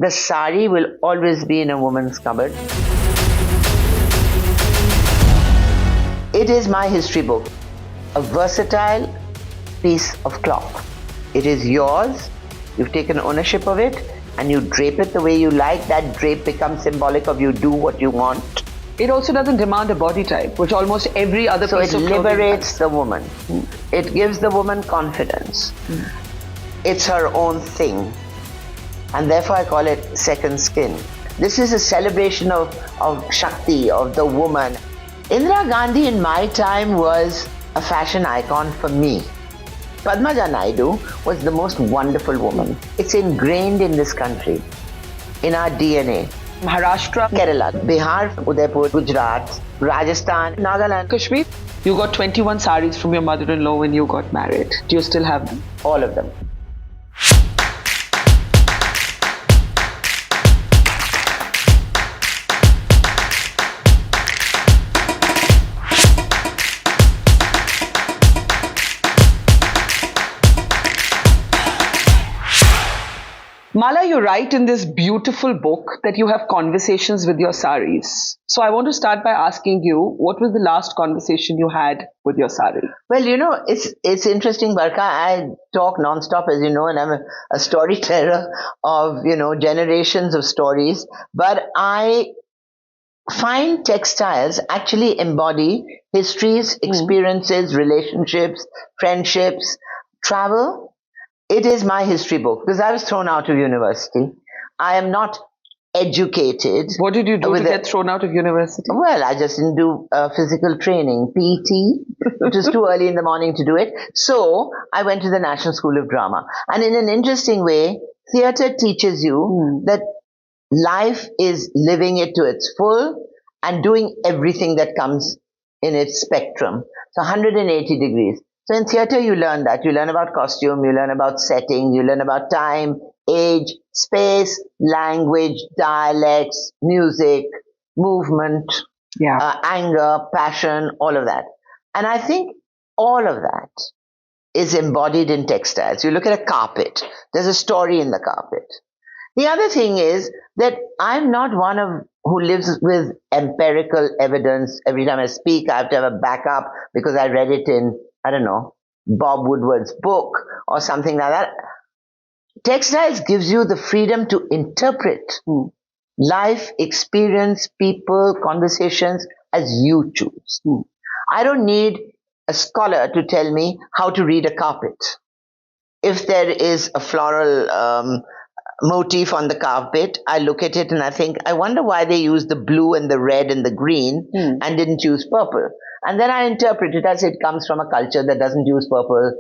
The sari will always be in a woman's cupboard. It is my history book, a versatile piece of cloth. It is yours, you've taken ownership of it, and you drape it the way you like. That drape becomes symbolic of you do what you want. It also doesn't demand a body type, which almost every other piece of clothing So it liberates the woman. It gives the woman confidence. It's her own thing. And therefore I call it second skin. This is a celebration of Shakti, of the woman. Indira Gandhi in my time was a fashion icon for me. Padmaja Naidu was the most wonderful woman. It's ingrained in this country, in our DNA. Maharashtra, Kerala, Bihar, Udaipur, Gujarat, Rajasthan, Nagaland, Kashmir. You got 21 saris from your mother-in-law when you got married. Do you still have them? all of them. Mala, you write in this beautiful book that you have conversations with your saris. So I want to start by asking you, what was the last conversation you had with your sari? Well, it's interesting, Barkha. I talk non-stop, as you know, and I'm a storyteller of, generations of stories. But I find textiles actually embody histories, experiences, relationships, friendships, travel. It is my history book because I was thrown out of university. I am not educated. What did you do to get thrown out of university? Well, I just didn't do physical training, PT. It was too early in the morning to do it. So I went to the National School of Drama. And in an interesting way, theatre teaches you that life is living it to its full and doing everything that comes in its spectrum. So 180 degrees. So in theatre, you learn that. You learn about costume, you learn about setting, you learn about time, age, space, language, dialects, music, movement, anger, passion, all of that. And I think all of that is embodied in textiles. You look at a carpet, there's a story in the carpet. The other thing is that I'm not one of who lives with empirical evidence. Every time I speak, I have to have a backup because I read it in, I don't know, Bob Woodward's book or something like that. Textiles gives you the freedom to interpret life, experience, people, conversations as you choose. I don't need a scholar to tell me how to read a carpet. If there is a floral motif on the carpet, I look at it and I think, I wonder why they used the blue and the red and the green and didn't choose purple. And then I interpret it as it comes from a culture that doesn't use purple.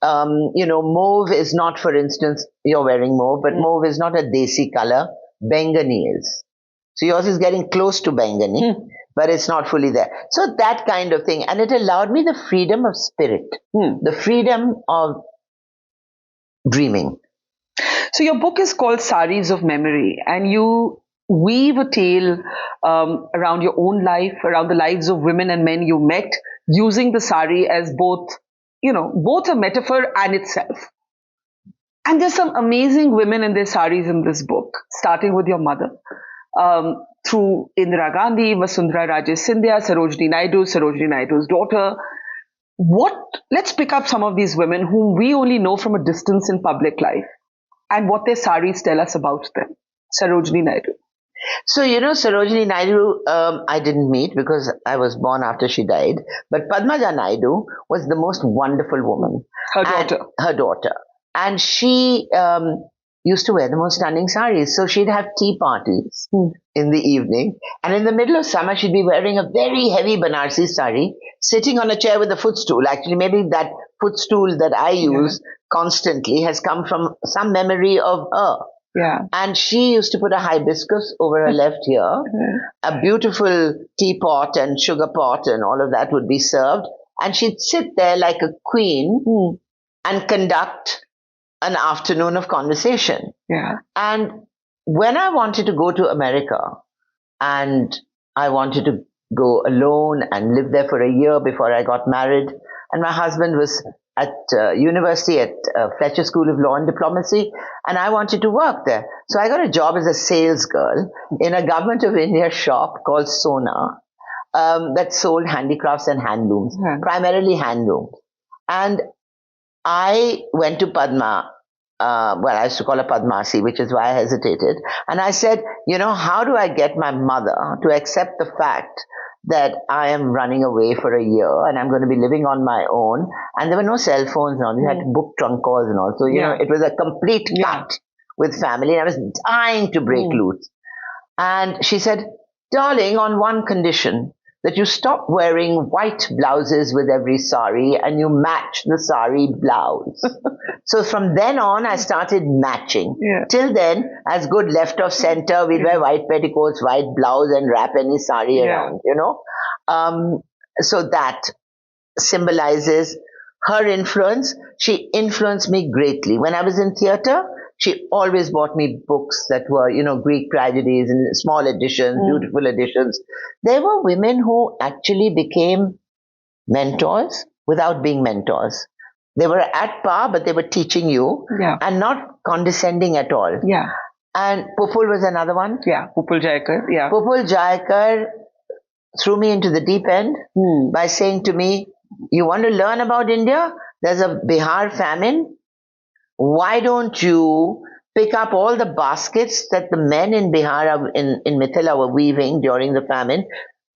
Mauve is not, for instance, you're wearing mauve, but mauve is not a desi color. Bangani is. So yours is getting close to Bangani, but it's not fully there. So that kind of thing. And it allowed me the freedom of spirit, the freedom of dreaming. So your book is called Saris of Memory, and you weave a tale around your own life, around the lives of women and men you met, using the sari as both a metaphor and itself. And there's some amazing women in their saris in this book, starting with your mother, through Indira Gandhi, Vasundhara Raje Scindia, Sarojini Naidu's daughter. Let's pick up some of these women whom we only know from a distance in public life, and what their saris tell us about them. Sarojini Naidu. So, Sarojini Naidu, I didn't meet because I was born after she died. But Padmaja Naidu was the most wonderful woman. Her daughter. And she used to wear the most stunning saris. So she'd have tea parties in the evening. And in the middle of summer, she'd be wearing a very heavy Banarsi sari, sitting on a chair with a footstool. Actually, maybe that footstool that I use constantly has come from some memory of her. Yeah. And she used to put a hibiscus over her left ear. A beautiful teapot and sugar pot and all of that would be served. And she'd sit there like a queen and conduct an afternoon of conversation. Yeah. And when I wanted to go to America and I wanted to go alone and live there for a year before I got married, and my husband was at university at Fletcher School of Law and Diplomacy, and I wanted to work there. So I got a job as a sales girl in a Government of India shop called Sona that sold handicrafts and handlooms, primarily handlooms. And I went to Padma. Well, I used to call her Padmasi, which is why I hesitated. And I said, how do I get my mother to accept the fact that I am running away for a year and I'm going to be living on my own? And there were no cell phones and all. You had to book trunk calls and all. So, it was a complete cut with family. And I was dying to break loose. And she said, darling, on one condition, that you stop wearing white blouses with every sari and you match the sari blouse. So from then on, I started matching. Till then, as good left of center, we'd wear white petticoats, white blouse, and wrap any sari around, So that symbolizes her influence. She influenced me greatly. When I was in theater, she always bought me books that were, Greek tragedies and small editions, beautiful editions. There were women who actually became mentors without being mentors. They were at par, but they were teaching you and not condescending at all. And Pupul was another one. Pupul Jayakar. Pupul Jayakar threw me into the deep end by saying to me, you want to learn about India? There's a Bihar famine. Why don't you pick up all the baskets that the men in Bihar, in Mithila, were weaving during the famine?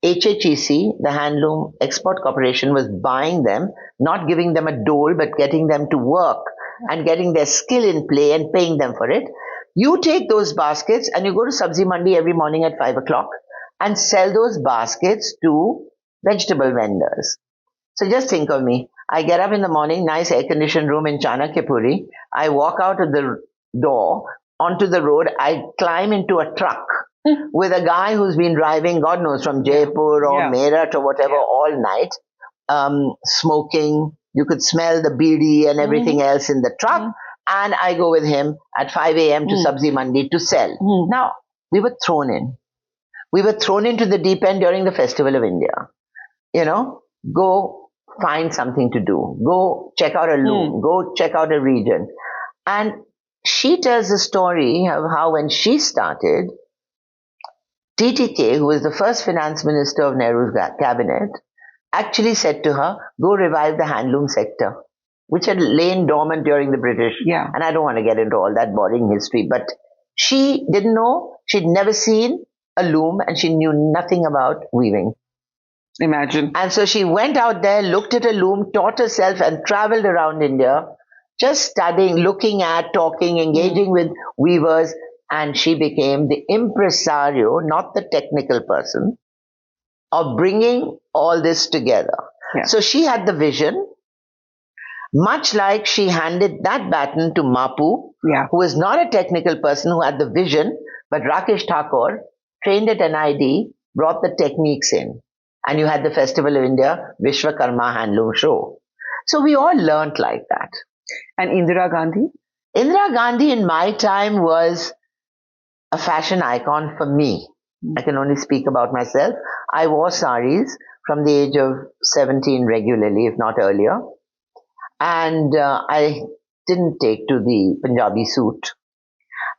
HHEC, the Handloom Export Corporation, was buying them, not giving them a dole, but getting them to work and getting their skill in play and paying them for it. You take those baskets and you go to Sabzi Mandi every morning at 5 o'clock and sell those baskets to vegetable vendors. So just think of me. I get up in the morning, nice air-conditioned room in Chanakyapuri. I walk out of the door onto the road. I climb into a truck with a guy who's been driving, God knows, from Jaipur or Meerut or whatever all night, smoking. You could smell the bidi and everything else in the truck. And I go with him at 5 a.m. to Sabzi Mandi to sell. Now, we were thrown in. We were thrown into the deep end during the Festival of India. Go find something to do. Go check out a loom. Go check out a region. And she tells the story of how when she started, TTK, who was the first finance minister of Nehru's cabinet, actually said to her, go revive the handloom sector, which had lain dormant during the British. And I don't want to get into all that boring history, but she didn't know. She'd never seen a loom and she knew nothing about weaving. Imagine. And so she went out there, looked at a loom, taught herself and traveled around India, just studying, looking at, talking, engaging with weavers. And she became the impresario, not the technical person, of bringing all this together. So she had the vision, much like she handed that baton to Mapu, who was not a technical person who had the vision, but Rakesh Thakur, trained at NID, brought the techniques in. And you had the Festival of India, Vishwakarma Handloom Show. So we all learnt like that. And Indira Gandhi? Indira Gandhi in my time was a fashion icon for me. I can only speak about myself. I wore saris from the age of 17 regularly, if not earlier. And I didn't take to the Punjabi suit.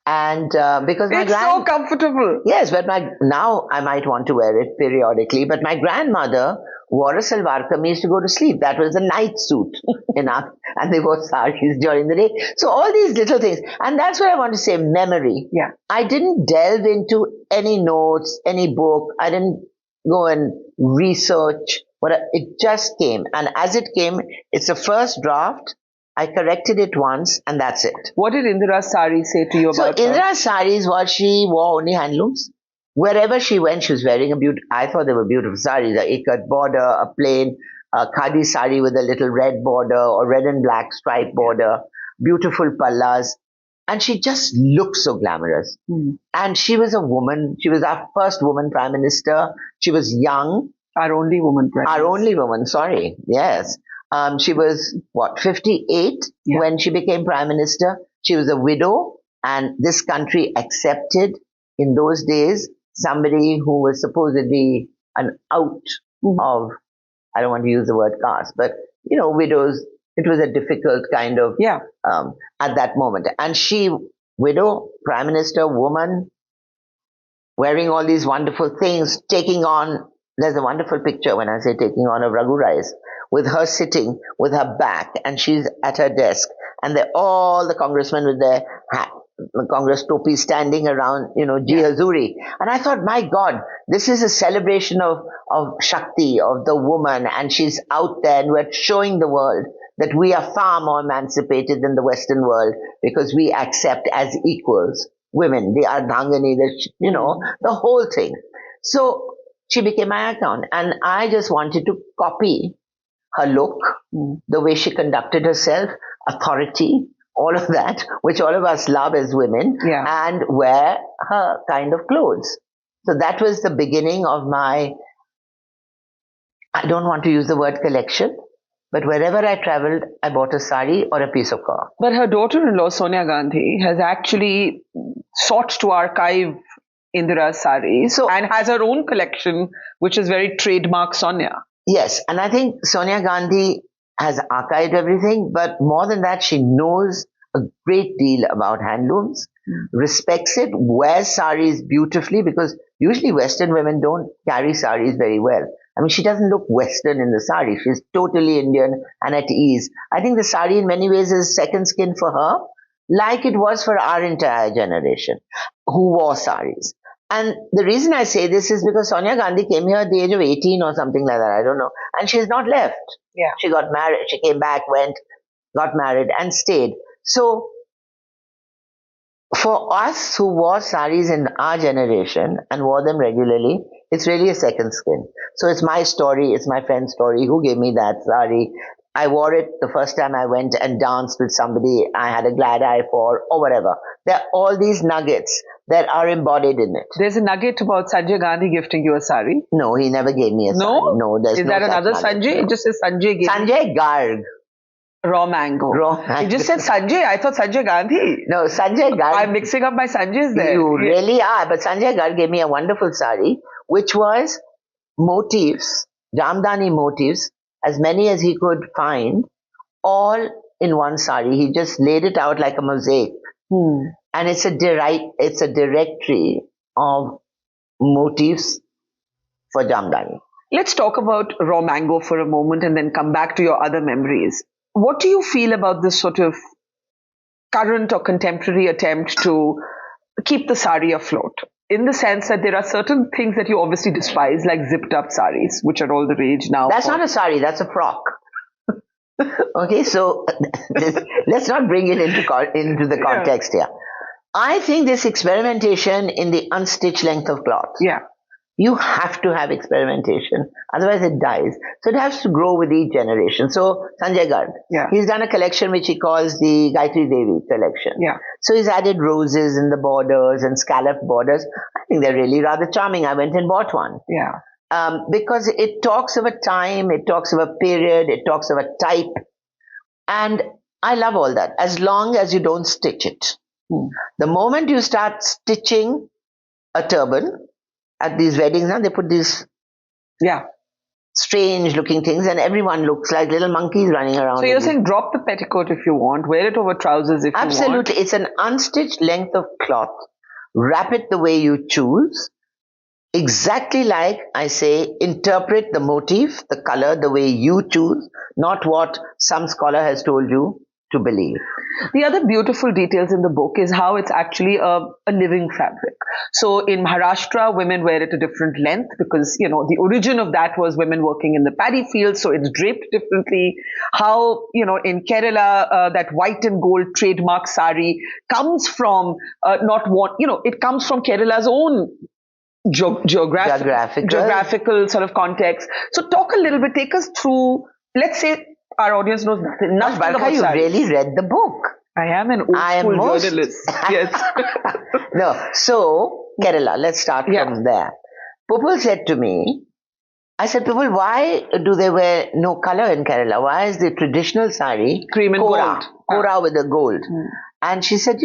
And because it's so comfortable. Yes, but now I might want to wear it periodically. But my grandmother wore a salwar kameez to go to sleep. That was a night suit, and they wore saris during the day. So all these little things, and that's what I want to say. Memory. I didn't delve into any notes, any book. I didn't go and research. It just came, and as it came, it's the first draft. I corrected it once, and that's it. What did Indira Sari say to you about Indira Saris was she wore only handlooms. Wherever she went, she was wearing I thought they were beautiful saris, a ikat border, a plain khadi sari with a little red border or red and black stripe border, beautiful pallas. And she just looked so glamorous. And she was a woman. She was our first woman prime minister. She was young. Our only woman prime minister. Our only woman, sorry. Yes. She was, 58 when she became prime minister. She was a widow, and this country accepted in those days somebody who was supposedly an out of, I don't want to use the word caste, but, widows It was a difficult kind of, Yeah. at that moment. And she, widow, prime minister, woman, wearing all these wonderful things, taking on, there's a wonderful picture when I say taking on of Raghu Rice, with her sitting with her back and she's at her desk and all the congressmen with their hat, the Congress topi standing around, Ji Hazuri. And I thought, my God, this is a celebration of Shakti, of the woman, and she's out there and we're showing the world that we are far more emancipated than the Western world because we accept as equals women, the Ardhangani, the whole thing. So she became my icon, and I just wanted to copy her look, the way she conducted herself, authority, all of that, which all of us love as women, and wear her kind of clothes. So that was the beginning of my, I don't want to use the word collection, but wherever I traveled, I bought a sari or a piece of cloth. But her daughter-in-law, Sonia Gandhi, has actually sought to archive Indira's saris and has her own collection, which is very trademark Sonia. Yes, and I think Sonia Gandhi has archived everything, but more than that, she knows a great deal about handlooms, respects it, wears saris beautifully, because usually Western women don't carry saris very well. I mean, she doesn't look Western in the sari. She's totally Indian and at ease. I think the sari in many ways is second skin for her, like it was for our entire generation who wore saris. And the reason I say this is because Sonia Gandhi came here at the age of 18 or something like that, I don't know. And she's not left. Yeah. She got married, she came back, went, got married and stayed. So for us who wore saris in our generation and wore them regularly, it's really a second skin. So it's my story, it's my friend's story, who gave me that sari. I wore it the first time I went and danced with somebody I had a glad eye for, or whatever. There are all these nuggets that are embodied in it. There's a nugget about Sanjay Gandhi gifting you a sari. No, he never gave me a sari. No, there's Is no that another nugget. Sanjay? It just says Sanjay gave Sanjay Garg. Raw mango. Raw mango. You just said Sanjay. I thought Sanjay Gandhi. No, Sanjay Garg. I'm mixing up my Sanjays there. You really are. But Sanjay Garg gave me a wonderful sari, which was motifs, Jamdani motifs, as many as he could find, all in one sari. He just laid it out like a mosaic. And it's a directory of motifs for Jamdani. Let's talk about raw mango for a moment and then come back to your other memories. What do you feel about this sort of current or contemporary attempt to keep the sari afloat? In the sense that there are certain things that you obviously despise, like zipped up saris, which are all the rage now. That's not a sari, that's a frock. Okay, so let's not bring it into the context here. I think this experimentation in the unstitched length of cloth. Yeah. You have to have experimentation, otherwise it dies. So it has to grow with each generation. So Sanjay Garg, he's done a collection which he calls the Gayatri Devi collection. Yeah. So he's added roses in the borders and scalloped borders. I think they're really rather charming. I went and bought one. Yeah. Because it talks of a time, it talks of a period, it talks of a type. And I love all that, as long as you don't stitch it. The moment you start stitching a turban, at these weddings now, they put these strange looking things and everyone looks like little monkeys running around. So you're saying drop the petticoat if you want, wear it over trousers if you want. Absolutely. It's an unstitched length of cloth. Wrap it the way you choose. Exactly like I say, interpret the motif, the color, the way you choose, not what some scholar has told you to believe. The other beautiful details in the book is how it's actually a living fabric. So in Maharashtra, women wear it a different length because, the origin of that was women working in the paddy fields, so it's draped differently. How, in Kerala, that white and gold trademark sari comes from it comes from Kerala's own geographical sort of context. So talk a little bit, take us through, let's say, our audience knows nothing Barkha, you really read the book. I am an old school journalist. Yes. No, so Kerala, let's start from there. People said to me, I said, people, why do they wear no color in Kerala? Why is the traditional sari cream and gold? Kora with the gold. And she said,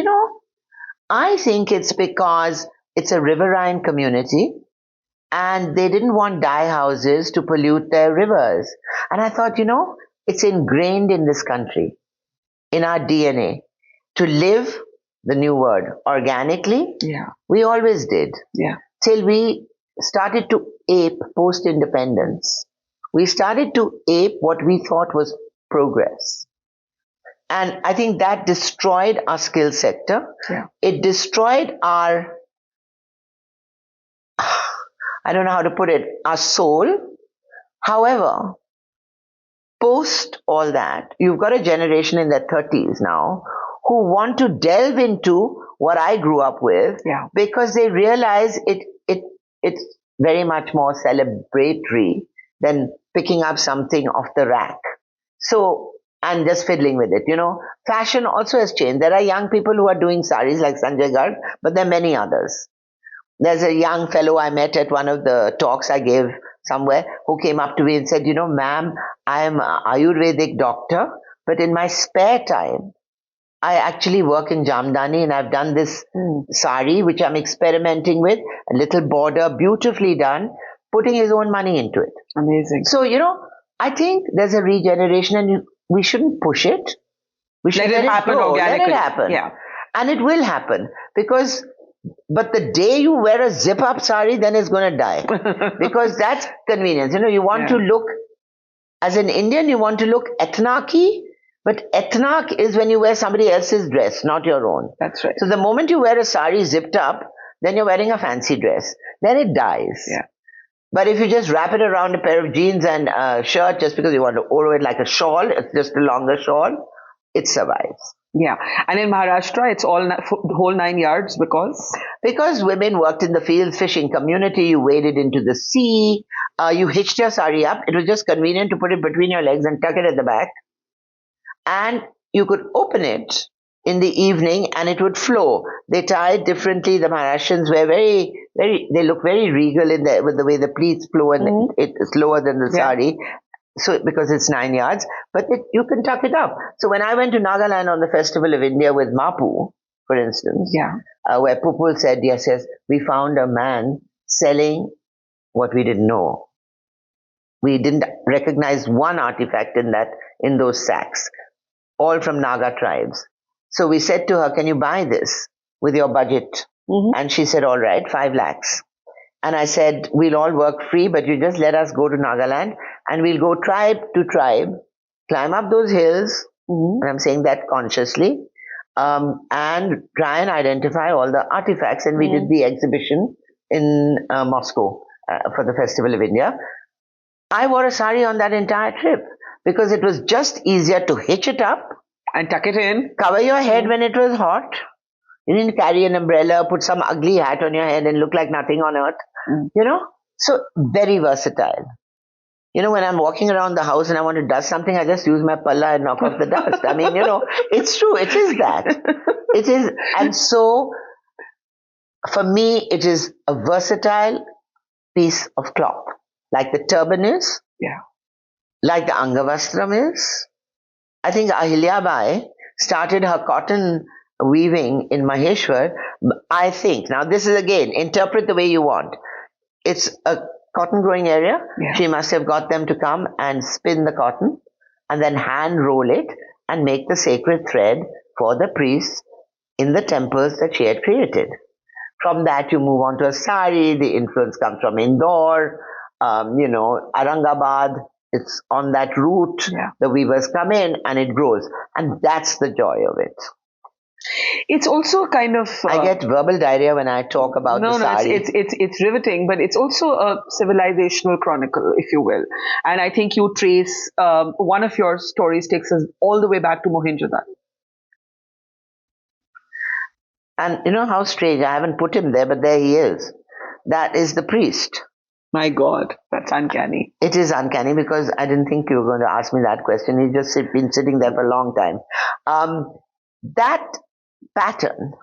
I think it's because it's a riverine community and they didn't want dye houses to pollute their rivers. And I thought, It's ingrained in this country, in our DNA, to live, the new word, organically. Yeah. We always did. Yeah. Till we started to ape post-independence. We started to ape what we thought was progress. And I think that destroyed our skill sector. Yeah. It destroyed our, I don't know how to put it, our soul. However, post all that, you've got a generation in their 30s now who want to delve into what I grew up with, Yeah. because they realize it's very much more celebratory than picking up something off the rack. So, and just fiddling with it. Fashion also has changed. There are young people who are doing saris like Sanjay Garg, but there are many others. There's a young fellow I met at one of the talks I gave somewhere who came up to me and said, ma'am, I am an Ayurvedic doctor, but in my spare time, I actually work in Jamdani, and I've done this sari, which I'm experimenting with, a little border, beautifully done, putting his own money into it. Amazing. So, I think there's a regeneration, and we shouldn't push it. We should let it happen organically. Let it happen. Yeah. And it will happen, but the day you wear a zip-up sari, then it's going to die. Because that's convenience. You want to look, as an Indian, you want to look ethnarchy, but ethnic is when you wear somebody else's dress, not your own. That's right. So the moment you wear a sari zipped up, then you're wearing a fancy dress. Then it dies. Yeah. But if you just wrap it around a pair of jeans and a shirt just because you want to order it like a shawl, it's just a longer shawl, it survives. Yeah. And in Maharashtra, it's all the whole 9 yards because women worked in the fields, fishing community, you waded into the sea, you hitched your sari up. It was just convenient to put it between your legs and tuck it at the back. And you could open it in the evening and it would flow. They tie it differently. The Maharashtrians wear they look very regal with the way the pleats flow, and it's lower than the sari. So, because it's 9 yards, but you can tuck it up. So when I went to Nagaland on the Festival of India with Mapu, for instance, where Pupul said, yes, we found a man selling what we didn't know. We didn't recognize one artifact in those sacks, all from Naga tribes. So we said to her, can you buy this with your budget? And she said, all right, 5 lakhs. And I said, we'll all work free, but you just let us go to Nagaland and we'll go tribe to tribe, climb up those hills, and I'm saying that consciously, and try and identify all the artifacts. And we did the exhibition in Moscow for the Festival of India. I wore a sari on that entire trip because it was just easier to hitch it up and tuck it in, cover your head when it was hot. You didn't carry an umbrella, put some ugly hat on your head and look like nothing on earth. So very versatile. When I'm walking around the house and I want to dust something, I just use my palla and knock off the dust. I mean, it's true. It is that. It is. And so for me, it is a versatile piece of cloth. Like the turban is. Yeah. Like the Angavastram is. I think Ahilyabai started her cotton weaving in Maheshwar. I think, now this is again, interpret the way you want. It's a cotton growing area. Yeah. She must have got them to come and spin the cotton and then hand roll it and make the sacred thread for the priests in the temples that she had created. From that, you move on to a sari. The influence comes from Indore, Aurangabad. It's on that route. Yeah. The weavers come in and it grows. And that's the joy of it. It's also kind of... I get verbal diarrhea when I talk about the sari. It's riveting, but it's also a civilizational chronicle, if you will. And I think you trace, one of your stories takes us all the way back to Mohenjo-daro. And you know how strange, I haven't put him there, but there he is. That is the priest. My God, that's uncanny. It is uncanny because I didn't think you were going to ask me that question. He's just been sitting there for a long time. That pattern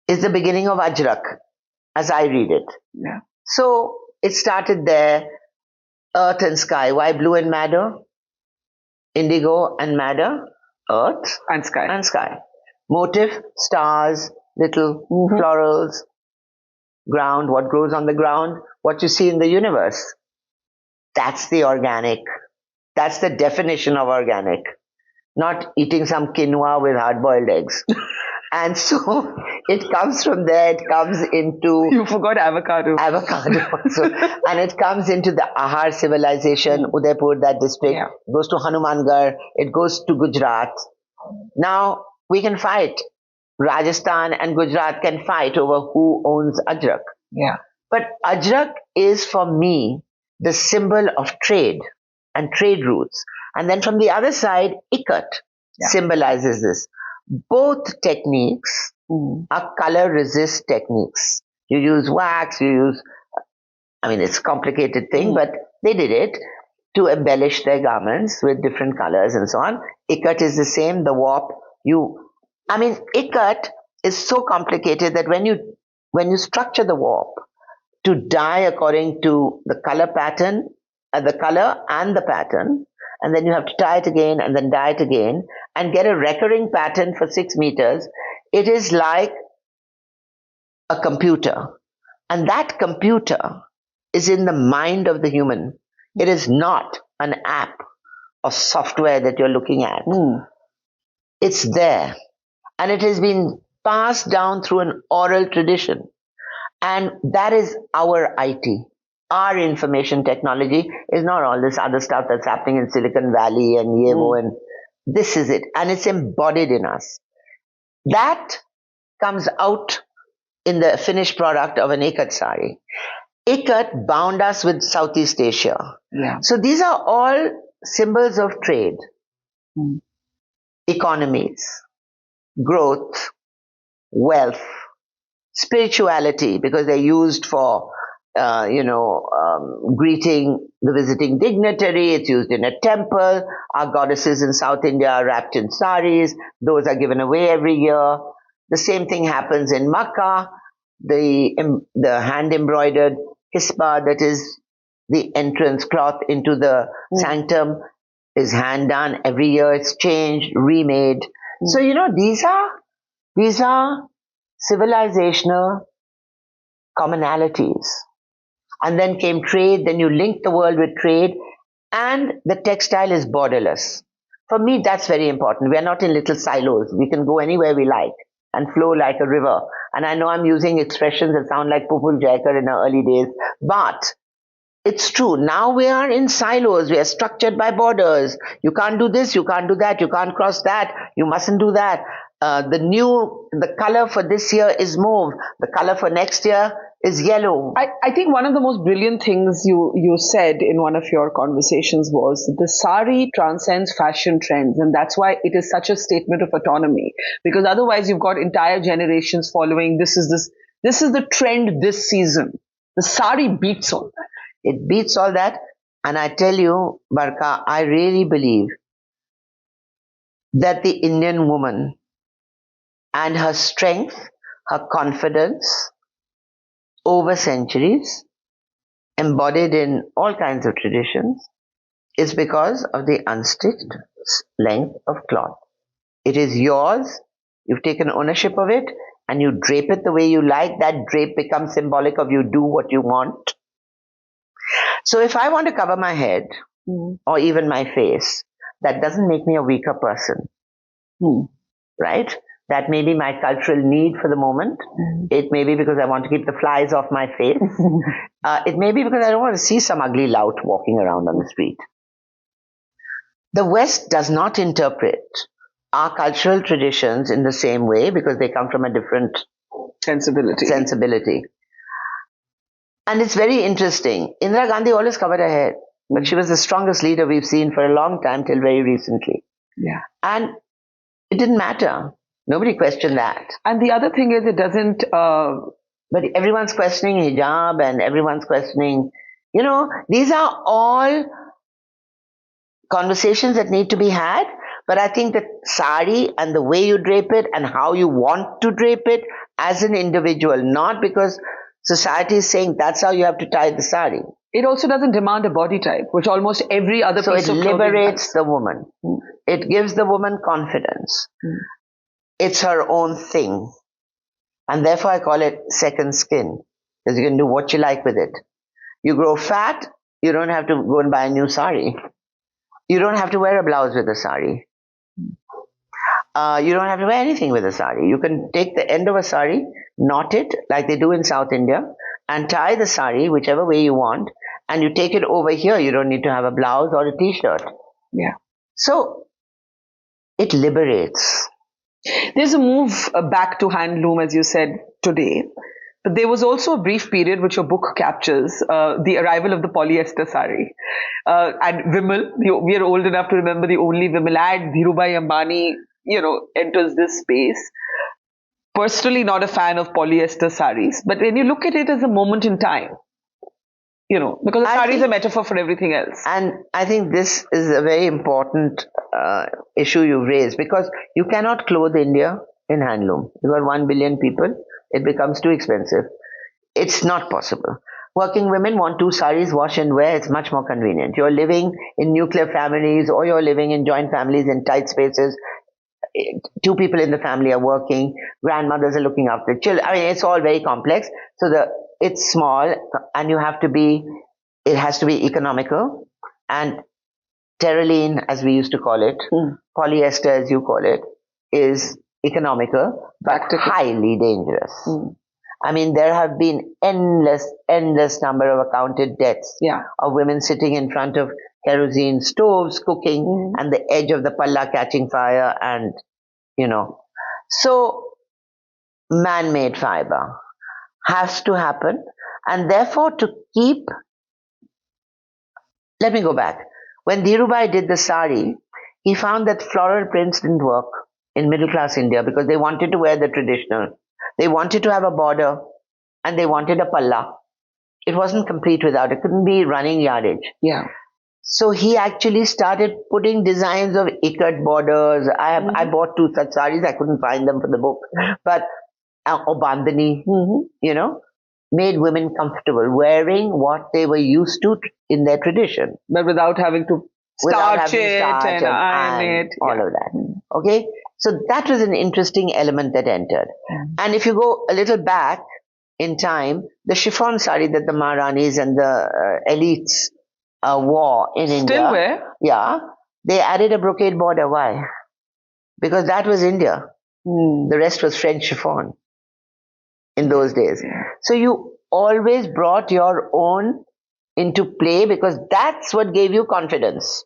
is the beginning of Ajrak, as I read it. Yeah. So it started there, earth and sky. Why blue and madder? Indigo and madder, earth and sky. Motif, stars, little florals, ground, what grows on the ground, what you see in the universe. That's the organic That's the definition of organic. Not eating some quinoa with hard-boiled eggs. And so it comes from there, it comes into... You forgot avocado. Avocado also. And it comes into the Ahar civilization, Udaipur, that district. Yeah. It goes to Hanumangarh, it goes to Gujarat. Now, we can fight. Rajasthan and Gujarat can fight over who owns Ajrak. Yeah. But Ajrak is, for me, the symbol of trade and trade routes. And then from the other side, ikat symbolizes this. Both techniques are color resist techniques. You use wax, you use, I mean, it's a complicated thing, but they did it to embellish their garments with different colors and so on. Ikat is the same, the warp. Ikat is so complicated that when you structure the warp to dye according to the color pattern, the color and the pattern, and then you have to tie it again and then dye it again and get a recurring pattern for 6 meters. It is like a computer. And that computer is in the mind of the human. It is not an app or software that you're looking at. It's there. And it has been passed down through an oral tradition. And that is our IT. Our information technology is not all this other stuff that's happening in Silicon Valley and Yevo, and this is it. And it's embodied in us. That comes out in the finished product of an ikat sari. Ikat bound us with Southeast Asia. Yeah. So these are all symbols of trade, economies, growth, wealth, spirituality, because they're used for greeting the visiting dignitary. It's used in a temple. Our goddesses in South India are wrapped in saris. Those are given away every year. The same thing happens in Makkah. The hand embroidered hisba, that is the entrance cloth into the sanctum, is hand done. Every year it's changed, remade. So, these are civilizational commonalities. And then came trade, then you link the world with trade, and the textile is borderless. For me, that's very important. We are not in little silos. We can go anywhere we like and flow like a river. And I know I'm using expressions that sound like Pupul Jaikar in our early days, but it's true. Now we are in silos. We are structured by borders. You can't do this, you can't do that, you can't cross that, you mustn't do that. The color for this year is mauve. The color for next year is yellow. I think one of the most brilliant things you said in one of your conversations was the sari transcends fashion trends, and that's why it is such a statement of autonomy. Because otherwise, you've got entire generations following. This is the trend this season. The sari beats all that. It beats all that, and I tell you, Barkha, I really believe that the Indian woman and her strength, her confidence, over centuries, embodied in all kinds of traditions, is because of the unstitched length of cloth. It is yours, you've taken ownership of it, and you drape it the way you like. That drape becomes symbolic of you do what you want. So if I want to cover my head, or even my face, that doesn't make me a weaker person. Right? That may be my cultural need for the moment. It may be because I want to keep the flies off my face. It may be because I don't want to see some ugly lout walking around on the street. The West does not interpret our cultural traditions in the same way because they come from a different sensibility. And it's very interesting. Indira Gandhi always covered her head, but she was the strongest leader we've seen for a long time till very recently. Yeah. And it didn't matter. Nobody questioned that. And the other thing is, it doesn't. But everyone's questioning hijab and everyone's questioning, these are all conversations that need to be had. But I think that sari and the way you drape it and how you want to drape it as an individual, not because society is saying that's how you have to tie the sari. It also doesn't demand a body type, which almost every other piece of clothing So it liberates the woman. It gives the woman confidence. It's her own thing. And therefore I call it second skin. Because you can do what you like with it. You grow fat, you don't have to go and buy a new sari. You don't have to wear a blouse with a sari. You don't have to wear anything with a sari. You can take the end of a sari, knot it like they do in South India, and tie the sari whichever way you want, and you take it over here. You don't need to have a blouse or a t-shirt. Yeah. So it liberates. There's a move back to handloom, as you said today. But there was also a brief period which your book captures, the arrival of the polyester sari. And Vimal, we are old enough to remember the only Vimal ad, Dhirubhai Ambani, enters this space. Personally, not a fan of polyester saris, but when you look at it as a moment in time, because the sari is a metaphor for everything else. And I think this is a very important issue you've raised, because you cannot clothe India in handloom. You've got 1 billion people. It becomes too expensive. It's not possible. Working women want 2 saris, wash and wear. It's much more convenient. You're living in nuclear families, or you're living in joint families in tight spaces. 2 people in the family are working. Grandmothers are looking after children. I mean, it's all very complex. So it's small, and it has to be economical. And terylene, as we used to call it, polyester, as you call it, is economical, but highly dangerous. I mean, there have been endless number of accounted deaths of women sitting in front of kerosene stoves, cooking, and the edge of the palla catching fire, and, So, man-made fiber has to happen, and therefore let me go back. When Dhirubhai did the sari, he found that floral prints didn't work in middle-class India, because they wanted to wear the traditional. They wanted to have a border, and they wanted a palla. It wasn't complete without. It couldn't be running yardage. Yeah. So he actually started putting designs of ikat borders. I bought 2 such saris. I couldn't find them for the book. But, or bandhani, made women comfortable wearing what they were used to in their tradition. But without having to starch it and iron it. All of that. Okay? So that was an interesting element that entered. And if you go a little back in time, the chiffon sari that the Maharanis and the elites wore in India. Still wear? Yeah. They added a brocade border. Why? Because that was India. The rest was French chiffon in those days. So you always brought your own into play, because that's what gave you confidence.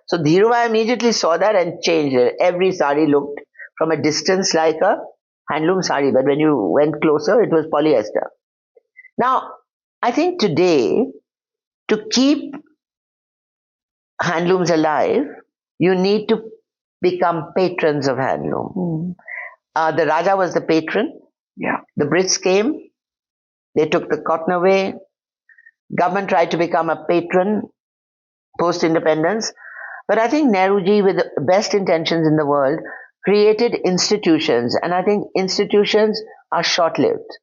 So Dhirubhai immediately saw that and changed it. Every sari looked from a distance like a handloom sari, but when you went closer, it was polyester. Now, I think today, to keep handlooms alive, you need to become patrons of handloom. The Raja was the patron. Yeah. The Brits came. They took the cotton away. Government tried to become a patron post-independence. But I think Nehruji, with the best intentions in the world, created institutions. And I think institutions are short-lived.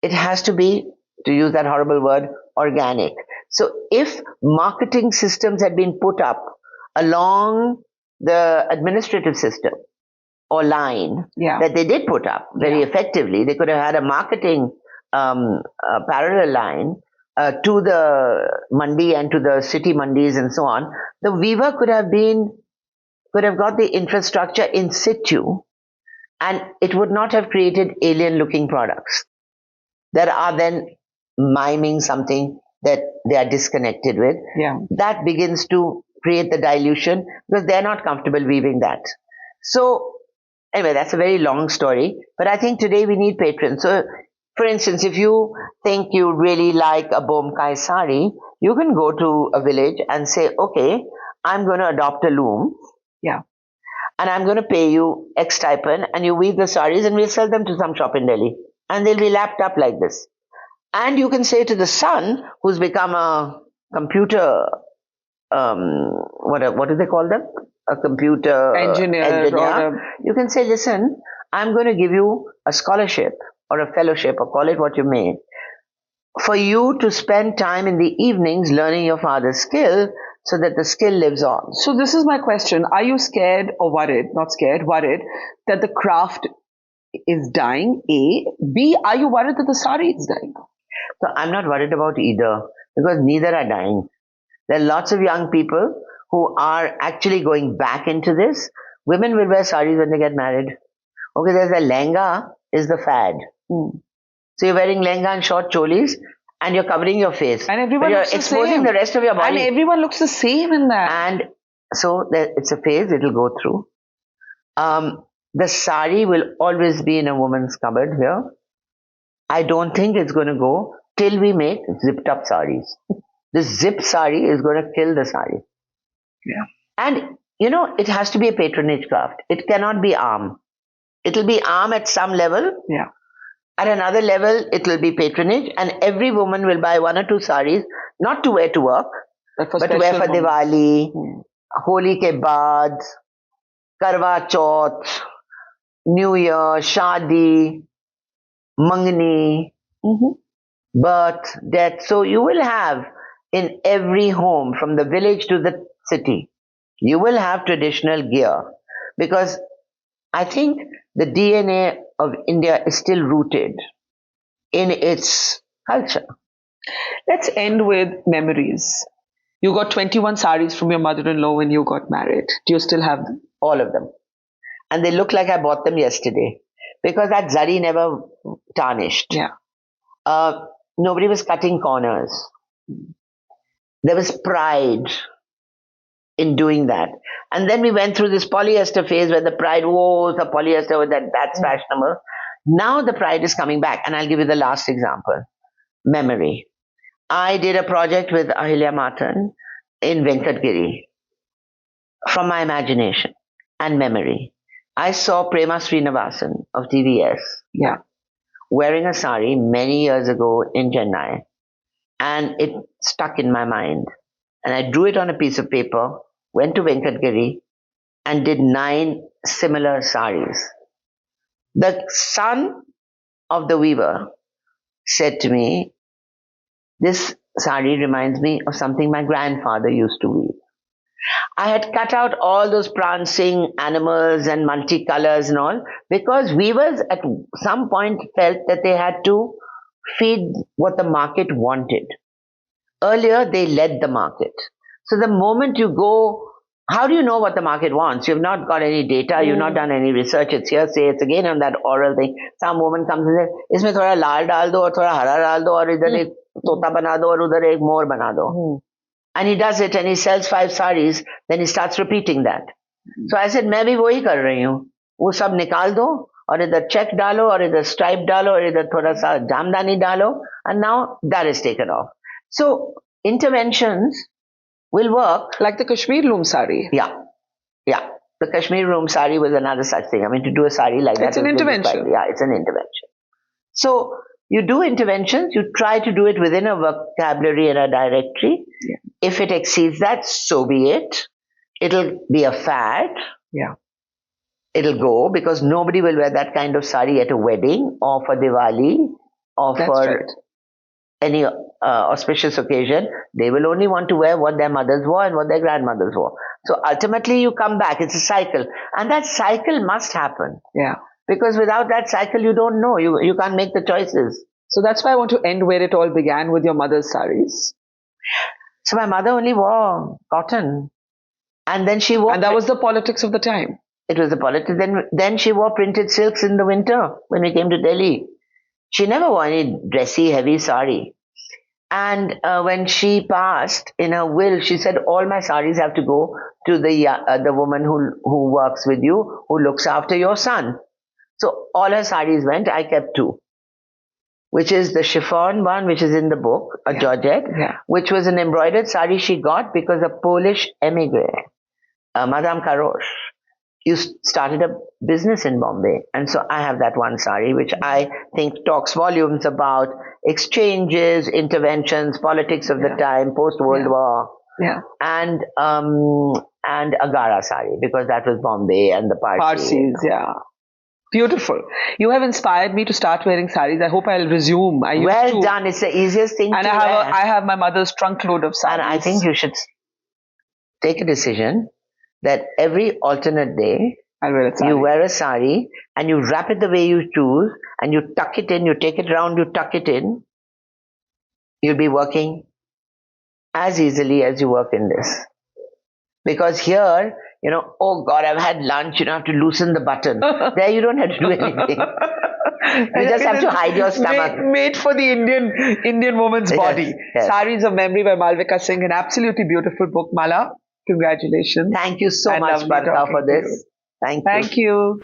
It has to be, to use that horrible word, organic. So if marketing systems had been put up along the administrative system or line that they did put up very effectively, they could have had a marketing parallel line to the mandi and to the city mandis and so on. The weaver could have got the infrastructure in situ, and it would not have created alien-looking products that are then miming something that they are disconnected with. That begins to create the dilution, because they're not comfortable weaving that. So anyway, that's a very long story, but I think today we need patrons. So for instance, if you think you really like a Bomkai sari, you can go to a village and say, okay, I'm going to adopt a loom. And I'm going to pay you X stipend, and you weave the saris, and we'll sell them to some shop in Delhi. And they'll be lapped up like this. And you can say to the son, who's become a computer, what do they call them? A computer engineer. You can say, listen, I'm going to give you a scholarship or a fellowship, or call it what you may, for you to spend time in the evenings learning your father's skill, so that the skill lives on. So this is my question. Are you scared or worried, not scared, worried that the craft is dying, A? B, are you worried that the sari is dying? So I'm not worried about either, because neither are dying. There are lots of young people who are actually going back into this. Women will wear saris when they get married. Okay, there's a lehenga is the fad. So you're wearing lehenga and short cholis and you're covering your face. And everyone you're looks the exposing same. the rest of your body. And everyone looks the same in that. And so it's a phase, it'll go through. The sari will always be in a woman's cupboard here. I don't think it's going to go till we make zipped up saris. This zip sari is going to kill the sari. Yeah. And, it has to be a patronage craft. It cannot be arm. It'll be arm at some level. Yeah. At another level, it will be patronage. And every woman will buy 1 or 2 saris, not to wear to work, but to wear for Diwali, Holi ke baad, Karwa Chauth, New Year, Shadi, Mangni, birth, death. So you will have in every home, from the village to the city, you will have traditional gear, because I think the DNA of India is still rooted in its culture. Let's end with memories. You got 21 saris from your mother-in-law when you got married. Do you still have them? All of them. And they look like I bought them yesterday, because that zari never tarnished. Yeah. Nobody was cutting corners. There was pride in doing that. And then we went through this polyester phase where the pride, the polyester, that's fashionable. Now the pride is coming back. And I'll give you the last example. Memory. I did a project with Ahilya Matan in Venkatgiri from my imagination and memory. I saw Prema Srinivasan of TVS wearing a sari many years ago in Chennai. And it stuck in my mind. And I drew it on a piece of paper, went to Venkatgiri, and did 9 similar saris. The son of the weaver said to me, this sari reminds me of something my grandfather used to weave. I had cut out all those prancing animals and multicolors and all, because weavers at some point felt that they had to feed what the market wanted. Earlier, they led the market. So the moment you go, how do you know what the market wants? You've not got any data, you've not done any research, it's hearsay, it's again on that oral thing. Some woman comes and says, isme thoda lal dal do, or thoda hara dal do, or idhar ek tota bana do, or udhar ek more bana do. And he does it and he sells 5 saris, then he starts repeating that. So I said, मैं भी वही कर रही हूँ. वो सब निकाल दो, और इधर check डालो, और इधर stripe डालो, और इधर थोड़ा सा जामदानी डालो, and now that is taken off. So interventions will work. Like the Kashmir loom sari. Yeah. The Kashmir loom sari was another such thing. I mean, to do a sari like that. It's an intervention. Yeah, it's an intervention. So you do interventions, you try to do it within a vocabulary and a directory. Yeah. If it exceeds that, so be it. It'll be a fad. Yeah. It'll go, because nobody will wear that kind of sari at a wedding or for Diwali or for any auspicious occasion. They will only want to wear what their mothers wore and what their grandmothers wore. So ultimately you come back. It's a cycle. And that cycle must happen. Yeah. Because without that cycle, you don't know. You can't make the choices. So that's why I want to end where it all began, with your mother's saris. So my mother only wore cotton. And then she wore... And that was the politics of the time. It was the politics. Then she wore printed silks in the winter when we came to Delhi. She never wore any dressy, heavy sari. And when she passed, in her will, she said, all my saris have to go to the woman who works with you, who looks after your son. So all her saris went. I kept 2, which is the chiffon one, which is in the book, a Georgette, which was an embroidered sari she got because a Polish emigre, Madame Karosh, started a business in Bombay. And so I have that one sari, which I think talks volumes about exchanges, interventions, politics of the time, post-World War. Yeah. And Agara sari, because that was Bombay and the Parsis, yeah. Beautiful. You have inspired me to start wearing saris. I hope I'll resume. Well done. It's the easiest thing to wear. And I have my mother's trunk load of saris. And I think you should take a decision that every alternate day, you wear a sari and you wrap it the way you choose and you tuck it in, you take it round, you tuck it in. You'll be working as easily as you work in this. Because here, oh God, I've had lunch, have to loosen the button. There you don't have to do anything. You just have to hide your stomach. Made for the Indian woman's body. Yes. Saris of Memory by Malvika Singh, an absolutely beautiful book. Mala, congratulations. Thank you so much, Barkha, for this. Thank you. Thank you.